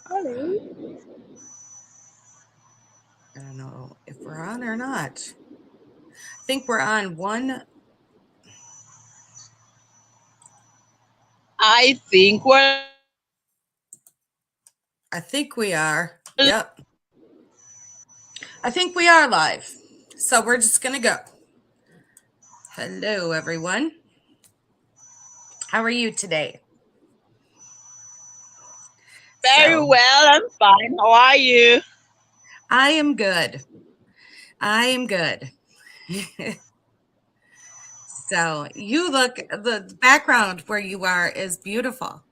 Hello. I don't know if we're on or not. I think we're on one. I think we're I think we are. Yep. I think we are live. So we're just going to go. Hello, everyone. How are you today? very So well. I'm fine. How are you? I am good. I am good. So you look, the background where you are is beautiful.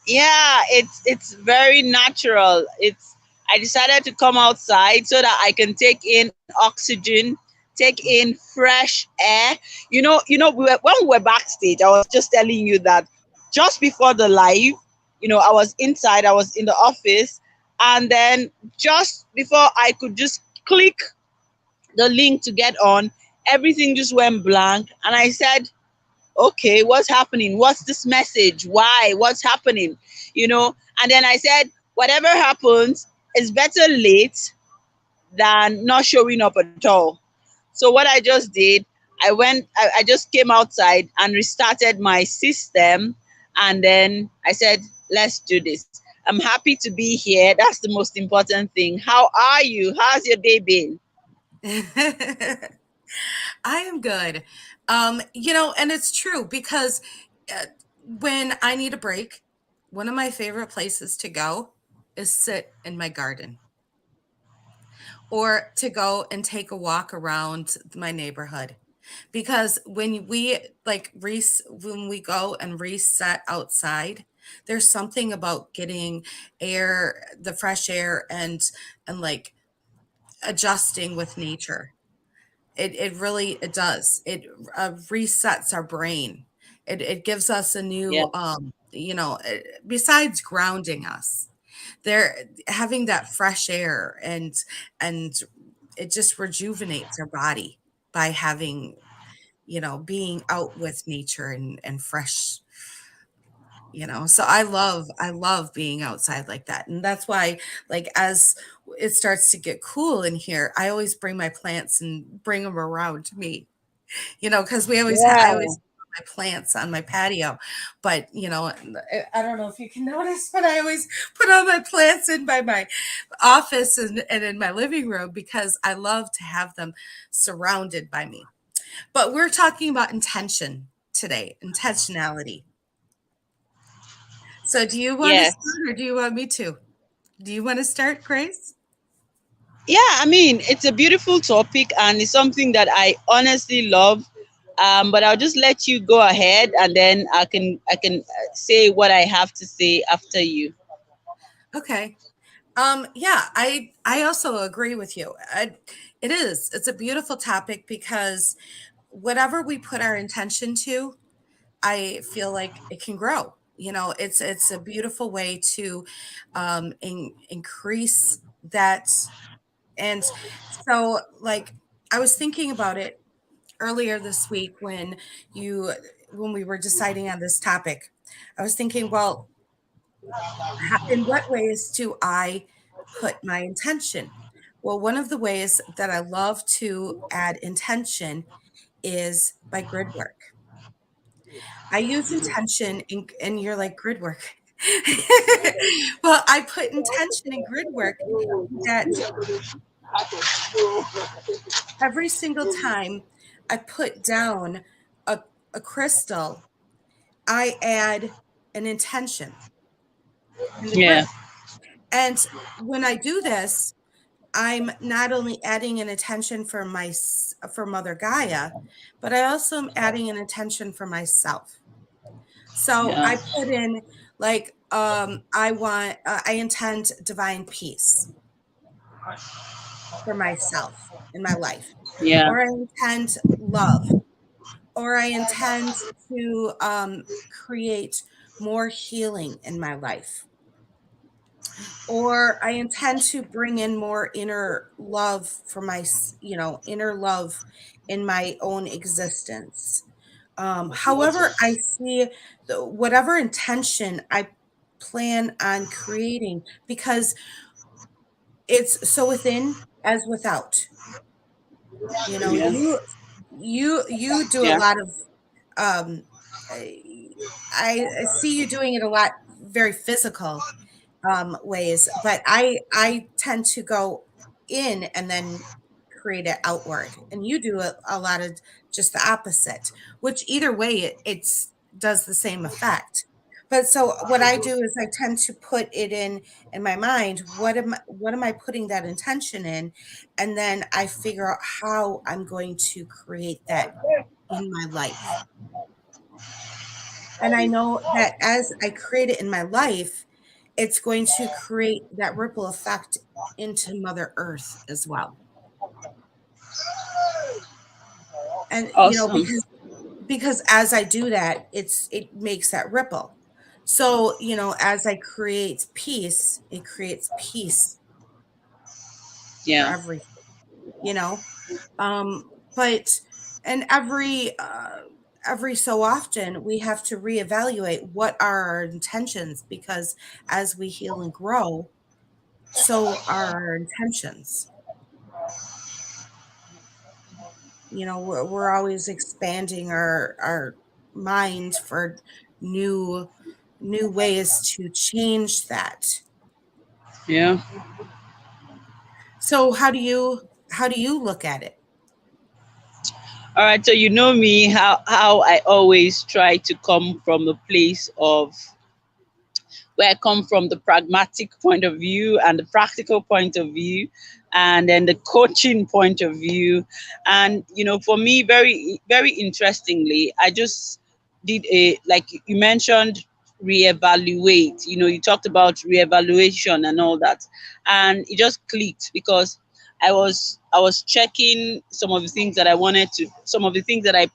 Yeah, it's very natural. It's I decided to come outside so that I can take in oxygen, take in fresh air. When we were backstage, I was just telling you that just before the live, I was inside, I was in the office, and then just before I could just click the link to get on, everything just went blank. And I said, okay, what's happening? What's this message? Why? What's happening? And then I said, whatever happens, it's better late than not showing up at all. So what I just did, I just came outside and restarted my system. And then I said, let's do this. I'm happy to be here. That's the most important thing. How are you? How's your day been? I am good. And it's true because uh, when I need a break, one of my favorite places to go is sit in my garden or to go and take a walk around my neighborhood. Because when we when we go and reset outside, there's something about getting air, the fresh air, and like adjusting with nature. It really it does. It resets our brain. It gives us a new Yeah. besides grounding us, there having that fresh air and it just rejuvenates our body by having being out with nature and fresh. So I love being outside like that, and that's why, like, as it starts to get cool in here, I always bring my plants and bring them around to me, because I always Yeah. have my plants on my patio. But I don't know if you can notice, but I always put all my plants in by my office and in my living room because I love to have them surrounded by me. But we're talking about intention today, intentionality. So do you want to Yes. start or do you want me to? Do you want to start, Grace? Yeah, I mean, it's a beautiful topic and it's something that I honestly love. But I'll just let you go ahead, and then I can say what I have to say after you. Okay. Yeah, I also agree with you. It is. It's a beautiful topic because whatever we put our intention to, I feel like it can grow. It's a beautiful way to increase that. And so, like, I was thinking about it earlier this week you when we were deciding on this topic. I was thinking, well, in what ways do I put my intention? Well, one of the ways that I love to add intention is by grid work. I use intention and you're like grid work. Well, I put intention in grid work that every single time I put down a, a crystal, I add an intention in the Yeah. grid. And when I do this, I'm not only adding an intention for for Mother Gaia, but I also am adding an intention for myself. So Yeah. I put in like I intend divine peace for myself in my life, Yeah. or I intend love, or I intend to create more healing in my life, or I intend to bring in more inner love for inner love in my own existence. However, I see whatever intention I plan on creating, because it's so within as without. You know, Yeah. you do a Yeah. lot of um I see you doing it a lot, very physical ways, but I tend to go in and then create it outward, and you do a lot of just the opposite, which either way it's does the same effect. But so what I do is I tend to put it in my mind, what am I putting that intention in, and then I figure out how I'm going to create that in my life. And I know that as I create it in my life, it's going to create that ripple effect into Mother Earth as well. And Awesome. because as I do that, it makes that ripple. So, as I create peace, it creates peace for Yeah. everything, you know. But and every so often we have to reevaluate what are our intentions, because as we heal and grow, so are our intentions. We're always expanding our mind for new new ways to change that. Yeah. So how do you look at it? All right. So you know me, how I always try to come from the place of where I come from, the pragmatic point of view and the practical point of view, and then the coaching point of view. And for me, very very interestingly, I just did a, like you mentioned, reevaluate. You talked about reevaluation and all that, and it just clicked because I was checking some of the things that I wanted to, some of the things that I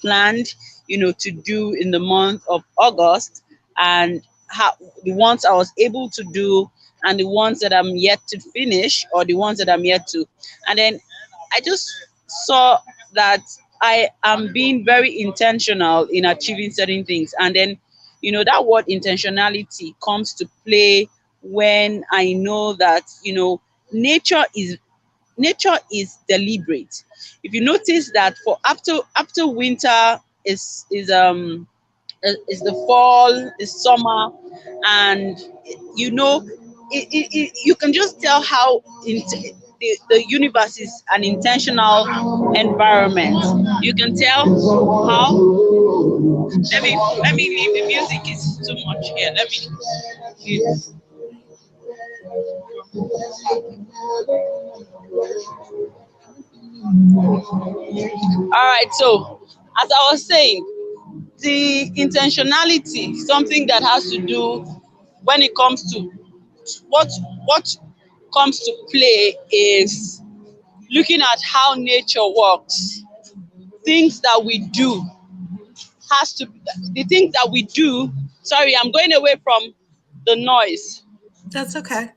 planned, to do in the month of August, and how the ones I was able to do, and the ones that I'm yet to finish, or the ones that I'm yet to. And then I just saw that I am being very intentional in achieving certain things. And then, that word intentionality comes to play when I know that, nature is nature is deliberate. If you notice that for after winter is the fall, the summer, and you know, you can just tell how the universe is an intentional environment. You can tell how. Let me leave, the music is too much here. Let me mute. All right. So, as I was saying, the intentionality, something that has to do when it comes to what what comes to play is looking at how nature works. Things that we do has to the things that we do. Sorry, I'm going away from the noise. That's okay.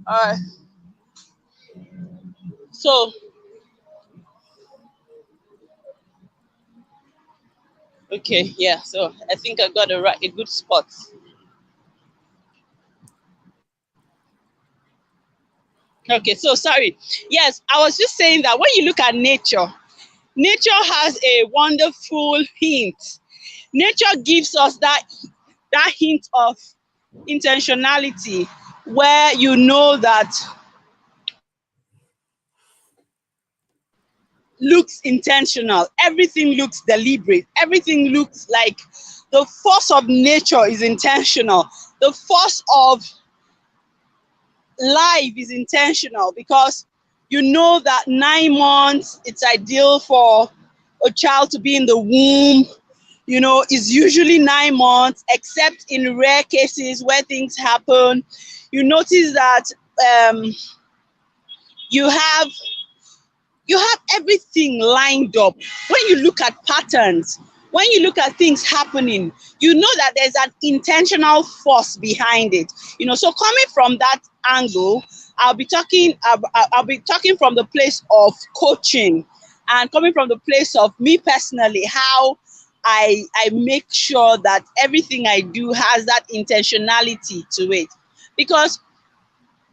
All right. So okay, yeah. So I think I got a good spot. Okay, so sorry. Yes, I was just saying that when you look at nature, nature has a wonderful hint. Nature gives us that hint of intentionality, where you know that everything looks intentional, everything looks deliberate, everything looks like the force of nature is intentional, the force of life is intentional, because you know that 9 months it's ideal for a child to be in the womb. Is usually 9 months, except in rare cases where things happen. You notice that um, you have you have everything lined up. When you look at patterns, when you look at things happening, you know that there's an intentional force behind it. So coming from that angle, I'll be talking from the place of coaching, and coming from the place of me personally, how I make sure that everything I do has that intentionality to it. Because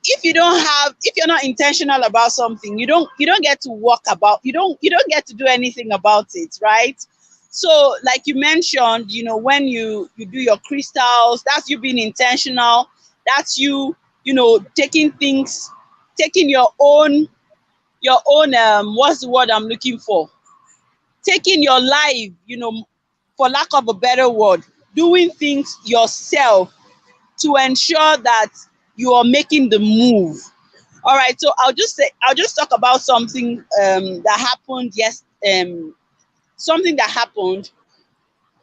if you're not intentional about something, you don't get to walk about, you don't get to do anything about it, right? So like you mentioned, when you do your crystals, that's you being intentional. That's you taking your own what's the word I'm looking for, taking your life, for lack of a better word, doing things yourself to ensure that you are making the move. All right, so I'll just talk about that happened something that happened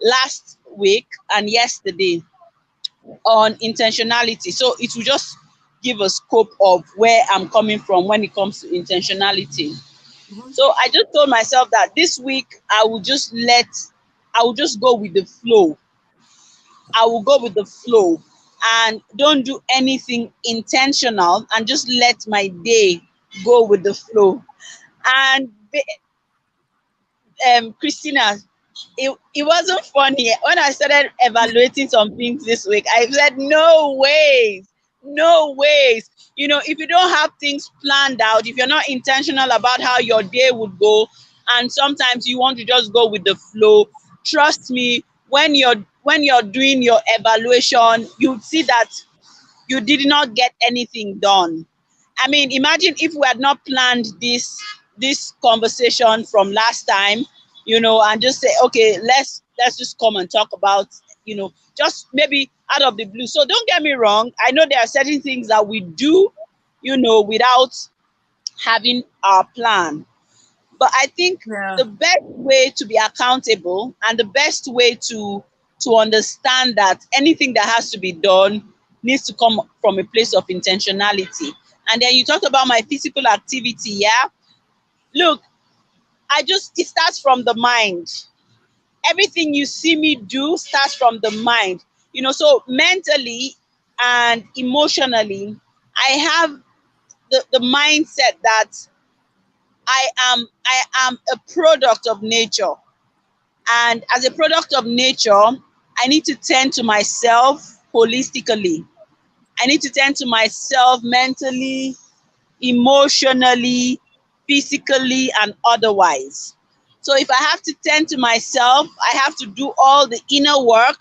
last week and yesterday on intentionality. So it will just give a scope of where I'm coming from when it comes to intentionality. Mhm. So I just told myself that this week I will just go with the flow. I will go with the flow and don't do anything intentional and just let my day go with the flow. And Christina, it wasn't funny. When I started evaluating some things this week, I said, no ways, no ways. If you don't have things planned out, if you're not intentional about how your day would go, and sometimes you want to just go with the flow, trust me, when you're doing your evaluation, you see that you did not get anything done. I mean, imagine if we had not planned this conversation from last time, and just say, okay, let's just come and talk about, just maybe out of the blue. So don't get me wrong. I know there are certain things that we do, without having our plan. But I think Yeah. the best way to be accountable and the best way to understand that anything that has to be done needs to come from a place of intentionality. And then you talked about my physical activity, yeah. Look, it starts from the mind. Everything you see me do starts from the mind. So mentally and emotionally, I have the mindset that I am a product of nature. And as a product of nature, I need to tend to myself holistically. I need to tend to myself mentally, emotionally, physically, and otherwise. So if I have to tend to myself, I have to do all the inner work.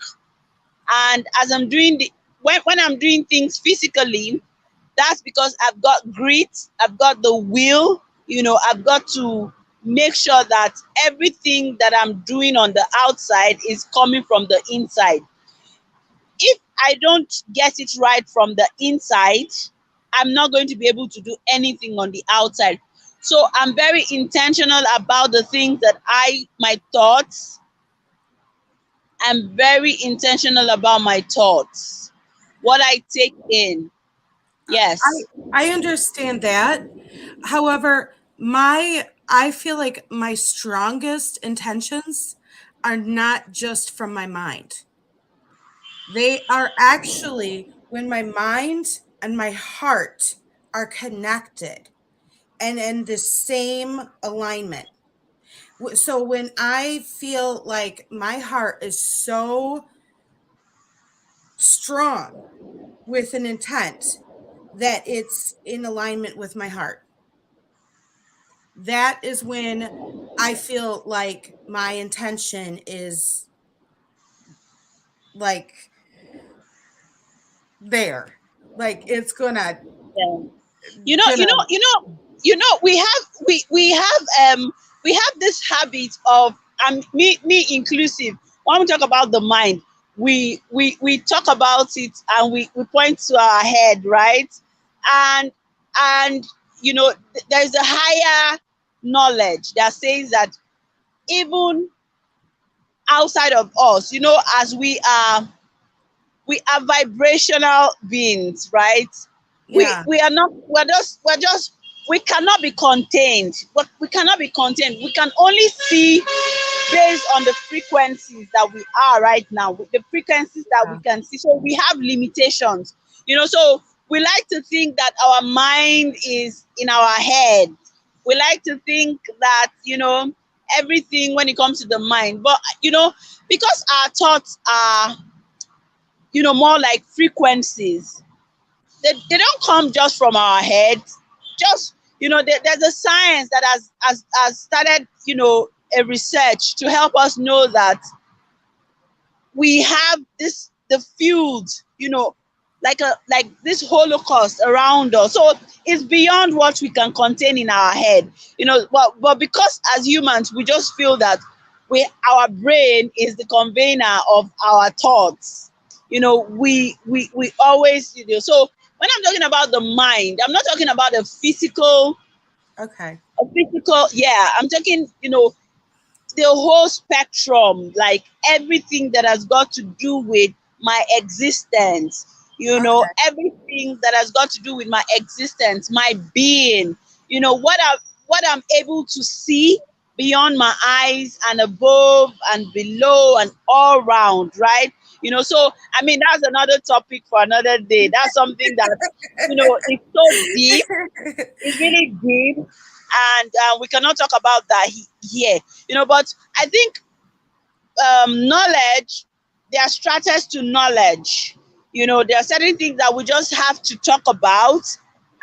And as I'm doing when I'm doing things physically, that's because I've got grit, I've got the will, I've got to make sure that everything that I'm doing on the outside is coming from the inside. If I don't get it right from the inside, I'm not going to be able to do anything on the outside. So I'm very intentional about the things my thoughts. I'm very intentional about my thoughts, what I take in. I Yes. I understand that. However, I feel like my strongest intentions are not just from my mind. They are actually when my mind and my heart are connected and in the same alignment. So when I feel like my heart is so strong with an intent that it's in alignment with my heart, that is when I feel like my intention is like there. Like it's Yeah. you know you gonna know you know you know we have this habit of, me inclusive, when we talk about the mind, we talk about it and we point to our head, right? And and there's a higher knowledge that says that even outside of us, as we are vibrational beings, right? yeah. We are not, we're just we cannot be contained. But we cannot be contained. We can only see based on the frequencies that we are right now, with the frequencies that we Yeah. can see. So we have limitations. So we like to think that our mind is in our head. We like to think that everything when it comes to the mind. But because our thoughts are, more like frequencies, they don't come just from our head. Just, there's a science that has started, a research to help us know that we have this the field, like this holocaust around us. So it's beyond what we can contain in our head, but because as humans we just feel that our brain is the convener of our thoughts. We always, so when I'm talking about the mind, I'm not talking about Okay. a physical, yeah, I'm talking, the whole spectrum, like everything that has got to do with my existence, Okay. everything that has got to do with my existence, my being, what I'm able to see beyond my eyes and above and below and all round, right? So I mean that's another topic for another day. That's something that is so deep, it's really deep, and we cannot talk about that here. But I think knowledge, there are strategies to knowledge. There are certain things that we just have to talk about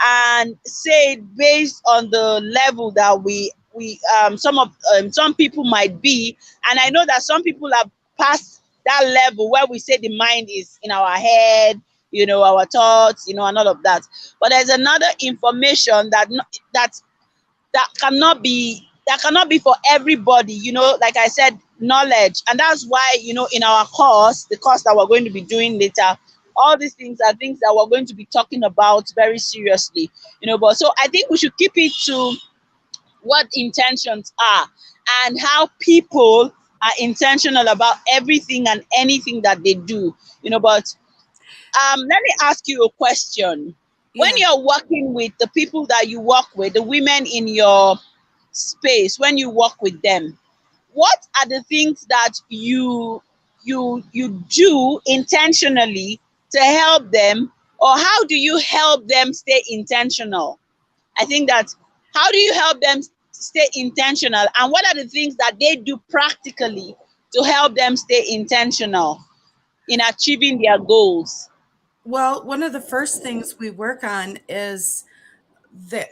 and say it based on the level that some people might be. And I know that some people are past that level where we say the mind is in our head, our thoughts, and all of that. But there's another information that cannot be for everybody, like I said, knowledge. And that's why, in our course, the course that we're going to be doing later, all these things are things that we're going to be talking about very seriously. But so I think we should keep it to what intentions are and how people are intentional about everything and anything that they do. But let me ask you a question. When Yeah. you're working with the people that you work with, the women in your space, when you work with them, what are the things that you do intentionally to help them, or how do you help them stay intentional? I think that, how do you help them stay intentional, and what are the things that they do practically to help them stay intentional in achieving their goals? Well, one of the first things we work on is their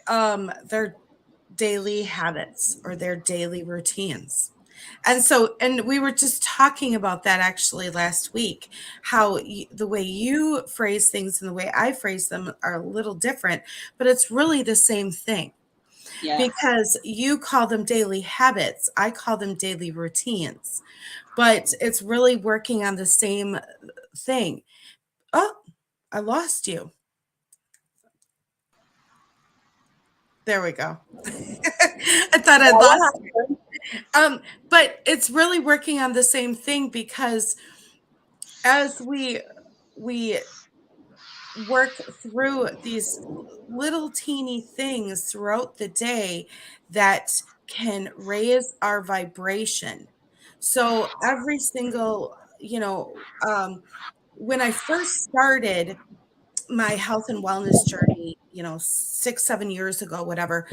daily habits or their daily routines. And we were just talking about that actually last week, how the way you phrase things and the way I phrase them are a little different, but it's really the same thing Yes. because you call them daily habits, I call them daily routines, but it's really working on the same thing. Oh, I lost you. There we go. I thought Yeah, I'd what lost you. happened? But it's really working on the same thing because as we work through these little teeny things throughout the day that can raise our vibration. So every single, when I first started my health and wellness journey, 6, 7 years ago, whatever,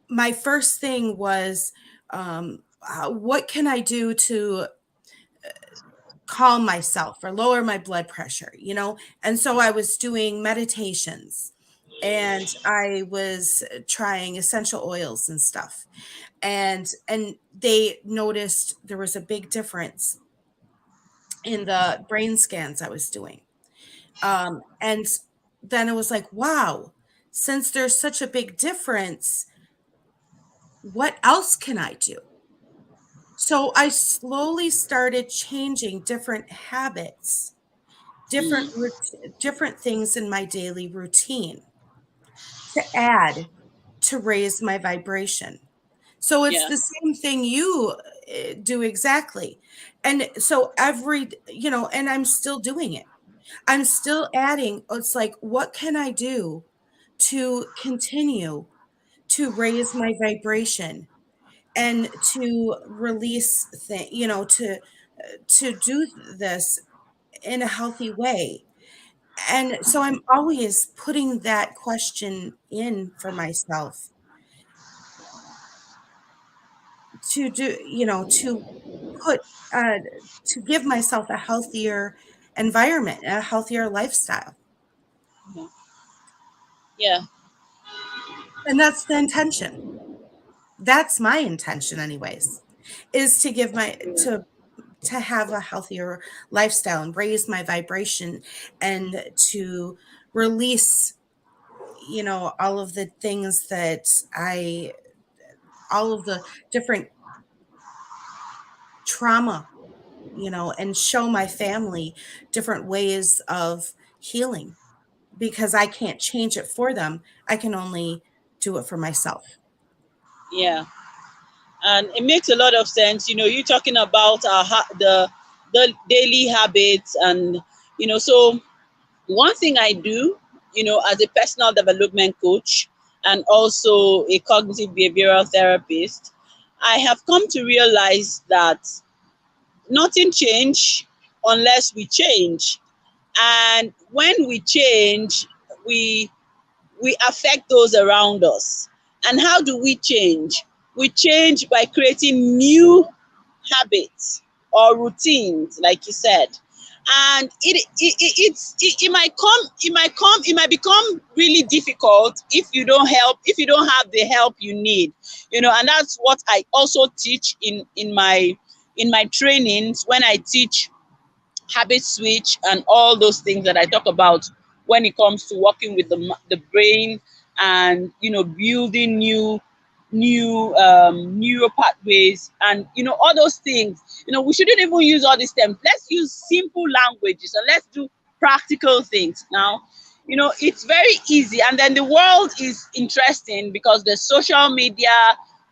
my first thing was, what can I do to calm myself or lower my blood pressure, And so I was doing meditations and I was trying essential oils and stuff. And they noticed there was a big difference in the brain scans I was doing. And then it was like, wow, since there's such a big difference, what else can I do? So I slowly started changing different habits, Mm, different things in my daily routine to add to raise my vibration. So it's the yes. same thing you do exactly. And so and I'm still doing it. I'm still adding, it's like, what can I do to continue to raise my vibration and to release to do this in a healthy way. And so I'm always putting that question in for myself to do, put uh, to give myself a healthier environment, a healthier lifestyle. Yeah. Yeah. And that's the intention. That's my intention anyways, is to give my to have a healthier lifestyle and raise my vibration, and to release, all of the things that I all of the different trauma, and show my family different ways of healing, because I can't change it for them. I can only do it for myself. Yeah. And it makes a lot of sense. You talking about the daily habits, and so one thing I do, as a personal development coach and also a cognitive behavioral therapist, I have come to realize that nothing change unless we change. And when we change, we we affect those around us. And how do we change? We change by creating new habits or routines, like you said. And it might become really difficult if you don't have the help you need. And that's what I also teach in my trainings, when I teach habit switch and all those things that I talk about when it comes to working with the brain, and building new neural pathways, and all those things. We shouldn't even use all these terms. Let's use simple languages, and let's do practical things now. It's very easy, and then the world is interesting because the social media,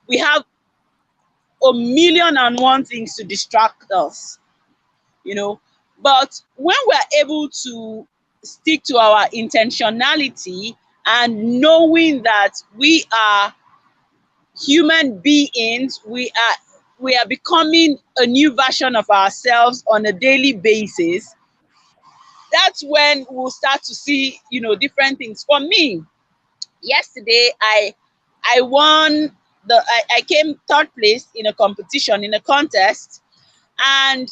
we have a million and one things to distract us, you know. But when we're able to stick to our intentionality, and knowing that we are human beings, we are becoming a new version of ourselves on a daily basis, that's when we'll start to see, different things. For me, yesterday, I won I came third place in a competition, in a contest. And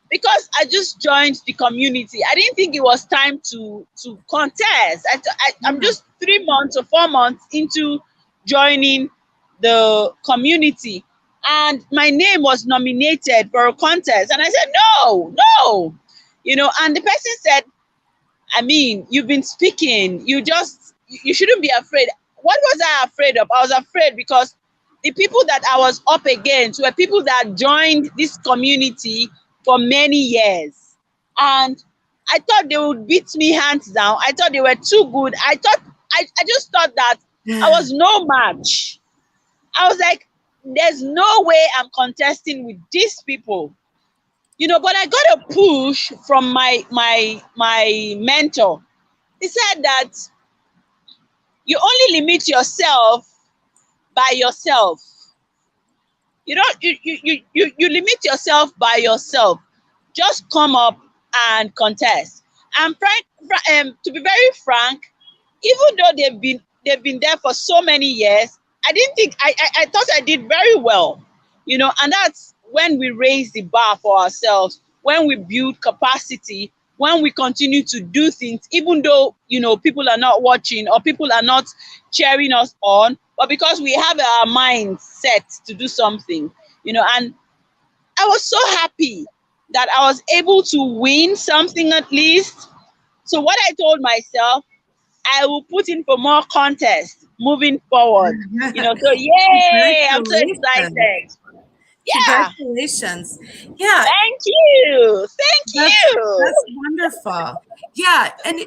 because I just joined the community, I didn't think it was time to contest. I'm Yeah. just 3 months or 4 months into joining the community, and my name was nominated for a contest, and I said no, no, and the person said, I mean, you've been speaking. You shouldn't be afraid. What was I afraid of? I was afraid because the people that I was up against were people that joined this community for many years. And I thought they would beat me hands down. I thought they were too good. I just thought that I was no match. I was like, there's no way I'm contesting with these people. But I got a push from my mentor. He said that you only limit yourself by yourself. You limit yourself by yourself. Just come up and contest. And to be very frank, even though they've been there for so many years, I didn't think I thought I did very well. And that's when we raise the bar for ourselves, when we build capacity, when we continue to do things, even though people are not watching or people are not cheering us on, but because we have our mind set to do something. And I was so happy that I was able to win something at least. So what I told myself, I will put in for more contests moving forward. So yay, I'm so Congratulations. excited. Yeah, Congratulations. Yeah, thank you. Thank you. that's wonderful. Yeah, and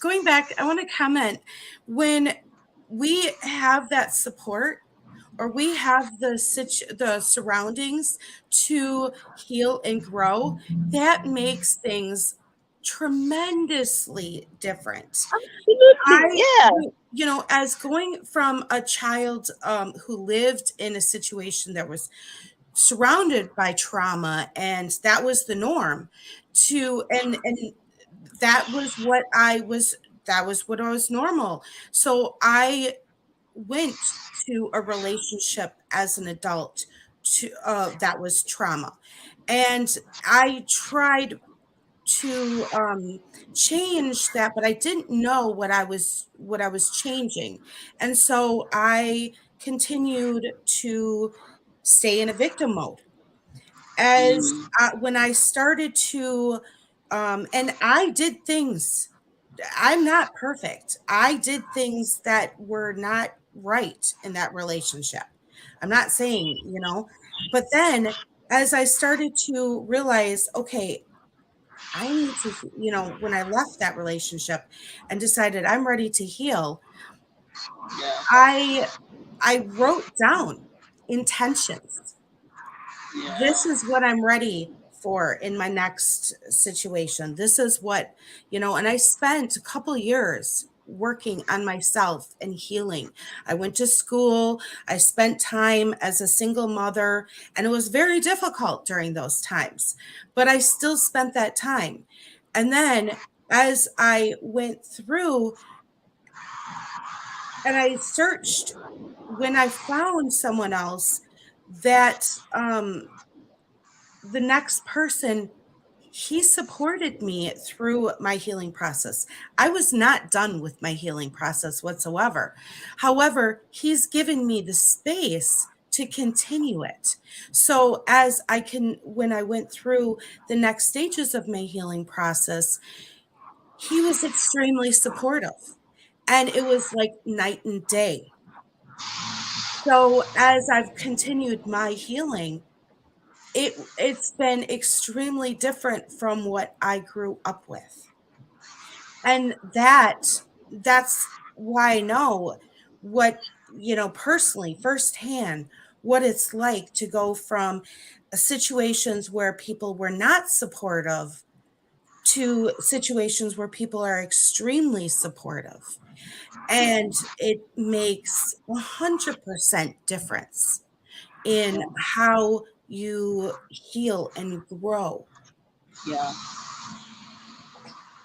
going back, I want to comment, when we have that support, or we have the surroundings to heal and grow, that makes things tremendously different. Absolutely. I, Yeah. as going from a child who lived in a situation that was surrounded by trauma, and that was the norm, and that was what I was, that was what I was normal. So I went to a relationship as an adult that was trauma, and I tried to change that, but I didn't know what I was changing, and so I continued to stay in a victim mode. As Mm, when I started to, and I did things. I'm not perfect. I did things that were not right in that relationship. I'm not saying, but then as I started to realize, okay, I need to, when I left that relationship and decided I'm ready to heal, yeah, I I wrote down intentions. This yeah, is what I'm ready for in my next situation. This is what, and I spent a couple years working on myself and healing. I went to school, I spent time as a single mother, and it was very difficult during those times, but I still spent that time. And then as I went through and I searched, when I found someone else that the next person, he supported me through my healing process. I was not done with my healing process whatsoever. However, he's given me the space to continue it. So as I can, when I went through the next stages of my healing process, he was extremely supportive, and it was like night and day. So as I've continued my healing, it's been extremely different from what I grew up with. And that's why I know what, personally, firsthand, what it's like to go from situations where people were not supportive to situations where people are extremely supportive. And it makes 100% difference in yeah, how you heal and grow. yeah.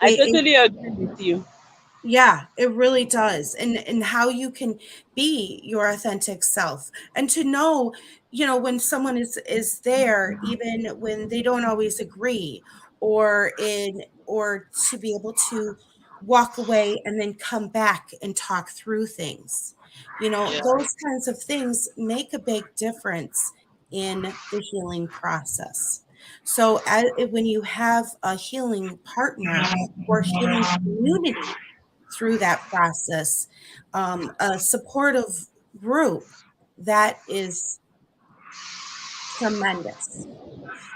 I It, totally agree with you. Yeah, it really does. And how you can be your authentic self, and to know, when someone is there even when they don't always agree, or to be able to walk away and then come back and talk through things. Yeah, Those kinds of things make a big difference in the healing process. So when you have a healing partner or healing community through that process, a supportive group, that is tremendous.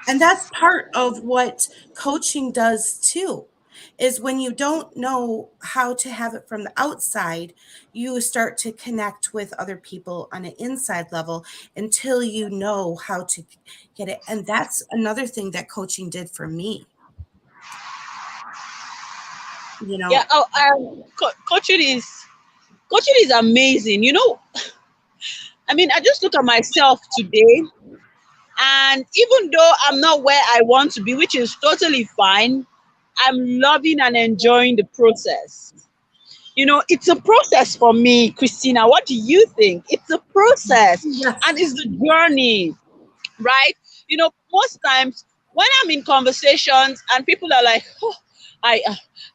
And that's part of what coaching does too. Is when you don't know how to have it from the outside, you start to connect with other people on an inside level until you know how to get it. And that's another thing that coaching did for me. You yeah. know, Oh, coaching is amazing. I mean, I just look at myself today, and even though I'm not where I want to be, which is totally fine, I'm loving and enjoying the process. It's a process for me, Christina. What do you think? It's a process and yes. it's the journey, right? Most times when I'm in conversations and people are like, oh,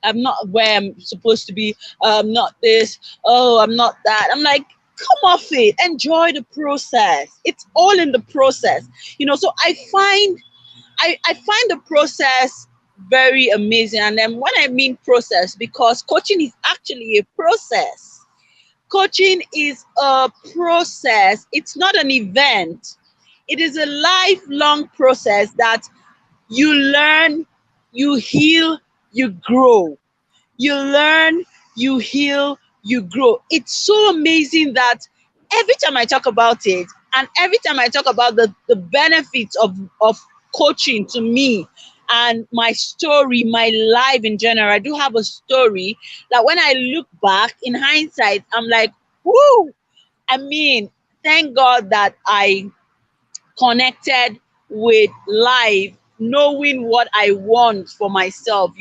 I'm not where I'm supposed to be. I'm not this. Oh, I'm not that. I'm like, come off it. Enjoy the process. It's all in the process. So I find the process very amazing. And then when I mean process, because coaching is actually a process. Coaching is a process. It's not an event. It is a lifelong process that you learn, you heal, you grow. You learn, you heal, you grow. It's so amazing that every time I talk about it, and every time I talk about the benefits of coaching to me and my story, my life in general, I do have a story that when I look back in hindsight, I'm like, whoo, I mean, thank God that I connected with life, knowing what I want for myself.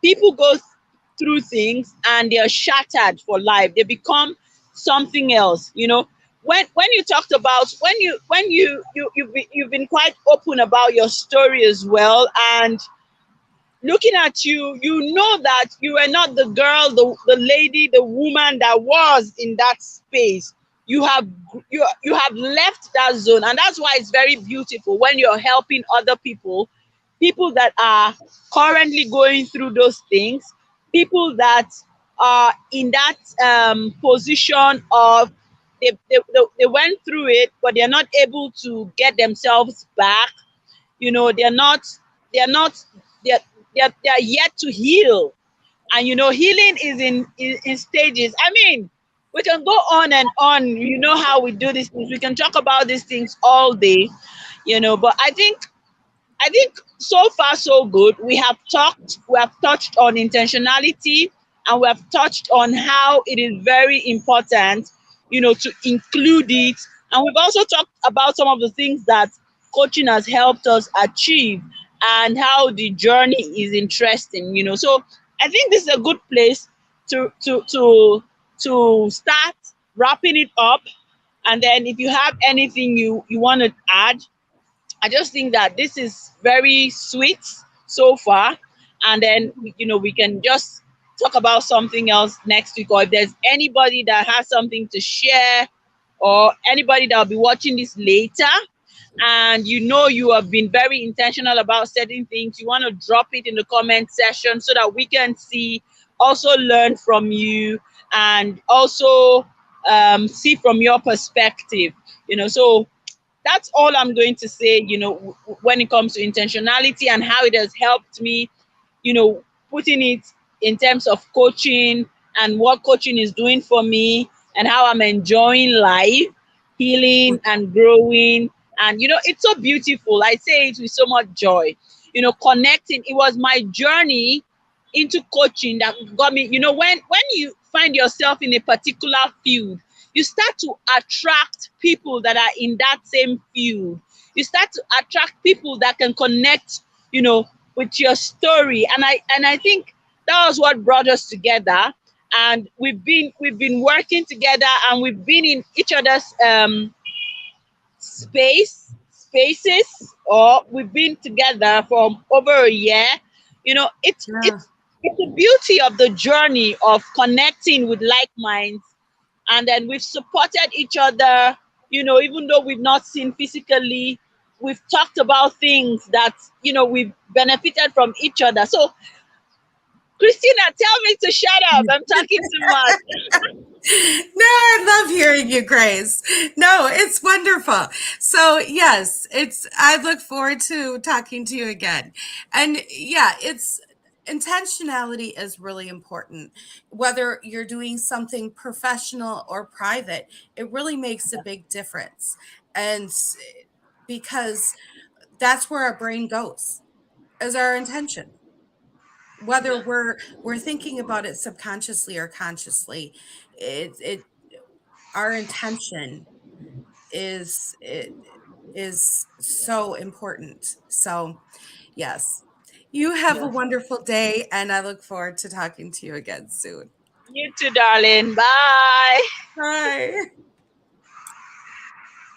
People go through things and they are shattered for life. They become something else. When you talked about, you've been quite open about your story as well, and looking at you, you know that you were not the girl, the lady, the woman that was in that space. You have left that zone, and that's why it's very beautiful when you're helping other people that are currently going through those things, people that are in that position of they went through it, but they're not able to get themselves back. They're not they're they're yet to heal. And healing is in stages. I mean, we can go on and on. You know how we do these things. We can talk about these things all day. But I think so far so good. We have touched on intentionality, and we have touched on how it is very important, to include it. And we've also talked about some of the things that coaching has helped us achieve, and how the journey is interesting. So I think this is a good place to start wrapping it up. And then if you have anything you want to add, I just think that this is very sweet so far. And then, we can just talk about something else next week. Or if there's anybody that has something to share, or anybody that will be watching this later, and you have been very intentional about certain things, you want to drop it in the comment section so that we can see, also learn from you, and also see from your perspective. So that's all I'm going to say, when it comes to intentionality and how it has helped me, putting it in terms of coaching, and what coaching is doing for me, and how I'm enjoying life, healing and growing. And, it's so beautiful. I say it with so much joy, connecting. It was my journey into coaching that got me, when you find yourself in a particular field, you start to attract people that are in that same field. You start to attract people that can connect, with your story. And I think that was what brought us together. And we've been working together, and we've been in each other's spaces, or we've been together for over a year. It's Yeah. it's it's the beauty of the journey of connecting with like minds. And then we've supported each other, even though we've not seen physically. We've talked about things that, we've benefited from each other. So, Christina, tell me to shut up. I'm talking too much. No, I love hearing you, Grace. No, it's wonderful. So, yes, I look forward to talking to you again. And yeah, it's intentionality is really important. Whether you're doing something professional or private, it really makes a big difference. And because that's where our brain goes, is our intention. Whether we're thinking about it subconsciously or consciously, it our intention is so important. So, yes. You have a wonderful day, and I look forward to talking to you again soon. You too, darling. Bye. Bye.